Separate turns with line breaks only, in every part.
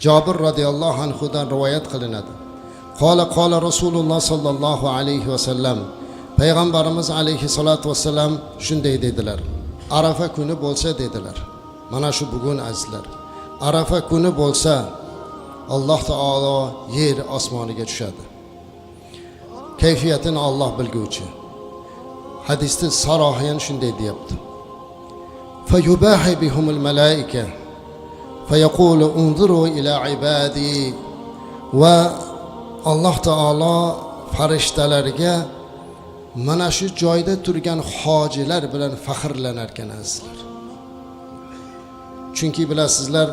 Jabir radhiyallohu anhudan rivoyat qilinadi. Qala Rasululloh sallallohu alayhi va sallam. Payg'ambarimiz alayhi salatu vasallam shunday dedilar. Arafa kuni bo'lsa dedilar. Mana shu bugun azizlar. Arafa kuni bo'lsa Alloh taolo yer osmoniga tushadi. Kayfiyatini Alloh bilguvchi. Hadisda sarohiyan shunday deyapti. Fayubahi bihumul malaika fayaqulu unzuru ila ibadi va Alloh taolo farishtalarga mana shu joyda turgan hojilar bilan faxrlanar ekan azizlar. Chunki bilasizlar,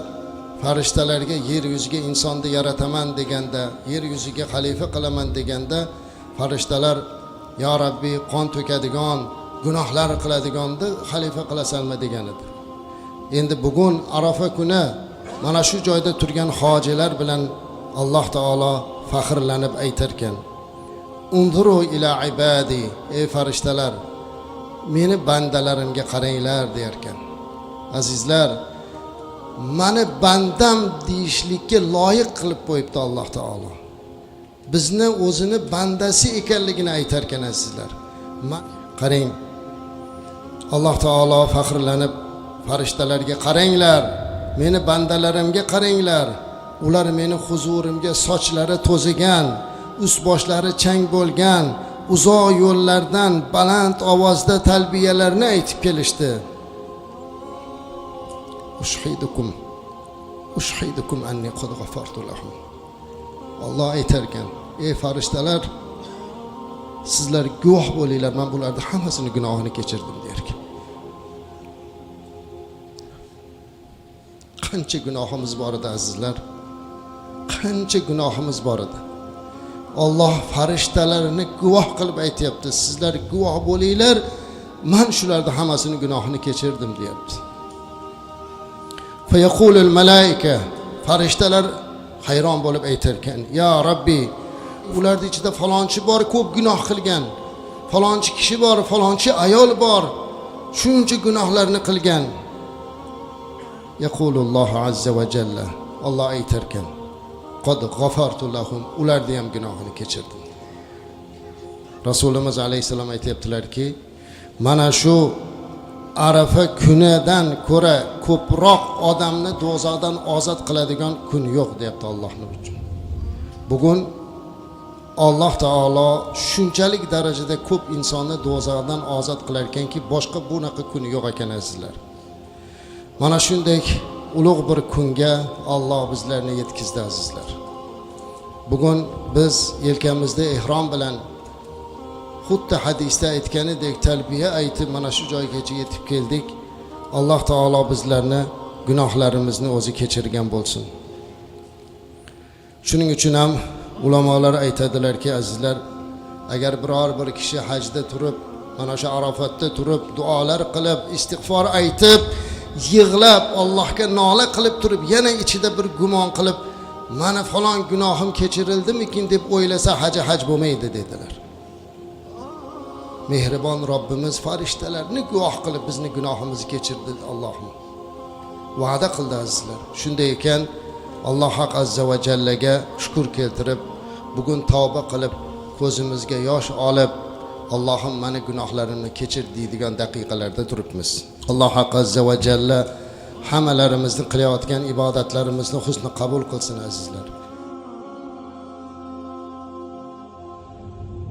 farishtalarga yer yuziga insonni yarataman deganda, yer yuziga xalifa qilaman deganda farishtalar yo Rabbiy qon to'kadigan, gunohlar qiladiganni xalifa qilasanmi degan edi. Endi bugun Arafa kuni mana shu joyda turgan hojilar bilan Alloh taolo faxrlanib aytar ekan. Unzuru ila ibadi, ey farishtalar, meni bandalarimga qaranglar der ekan. Azizlar, mani bandam deyishlikka loyiq qilib qo'yibdi Alloh taolo. Bizni o'zini bandasi ekanligini aytar ekan azizlar. Qarang, Alloh taolo faxrlanib farishtalarga qaranglar, meni bandalarimga qaranglar. Ular meni huzurimga sochlari to'zigan, ust boshlari chang bo'lgan, uzoq yo'llardan baland ovozda talbiyalarni aytib kelishdi. Ushhidukum anni qad ghafartu lahum. Alloh aytar ekan, ey farishtalar, sizlar guvoh bo'linglar, men bularni hammasini gunohini kechirdim der ekan. Qancha gunohimiz bor edi azizlar. Qancha gunohimiz bor edi. Alloh farishtalarini guvoh qilib aytayapti. Sizlar guvoh bo'linglar, men shularni hammasini gunohini kechirdim deyapti. Fayaqulul malaika, farishtalar hayron bo'lib aytar ekan, ya Rabbiy, ularning ichida falonchi bor, ko'p gunoh qilgan. Falonchi kishi bor, falonchi ayol bor, shuncha gunohlarni qilgan. Yaqulullohu azza va jalla, Alloh aytar ekan, qad ghafartu lahum, ularning ham gunohini kechirdim. Rasulimiz alayhisalom aytibdilarki, mana shu Arafa kunidan ko'ra ko'proq odamni do'zaxdan ozod qiladigan kun yo'q deyapti Allohning uchun. Bugun Alloh taolo shunchalik darajada ko'p insonni do'zaxdan ozod qilar ekanki, boshqa bunaqa kun yo'q ekan azizlar. Mana shunday ulug' bir kunga Alloh bizlarni yetkazdi azizlar. Bugun biz yelkamizda ihrom bilan xuddi hadisda aytganidek talbiya aytib mana shu joygacha yetib keldik. Alloh taolo bizlarni gunohlarimizni o'zi kechirgan bo'lsin. Shuning uchun ham ulamolar aytadilarki azizlar, agar biror bir kishi hajda turib, mana shu Arafatda turib, duolar qilib, istig'for aytib, yig'lab, Allohga nola qilib turib, yana ichida bir gumon qilib, mana falon gunohim kechirildimikin deb o'ylasa, haj bo'lmaydi dedilar. Mehribon Robbimiz farishtalarni guvoh qilib bizni gunohimizni kechirdi Allohim. Va'da qildi azizlar. Shunday ekan Alloh haq azza va jallaga shukr keltirib, bugun tavba qilib, ko'zimizga yosh olib, Allohim meni gunohlarimni kechir deydigan daqiqalarda turibmiz. Alloh haq azza va jalla hammalarimizni qilayotgan ibodatlarimizni husni qabul qilsin azizlar.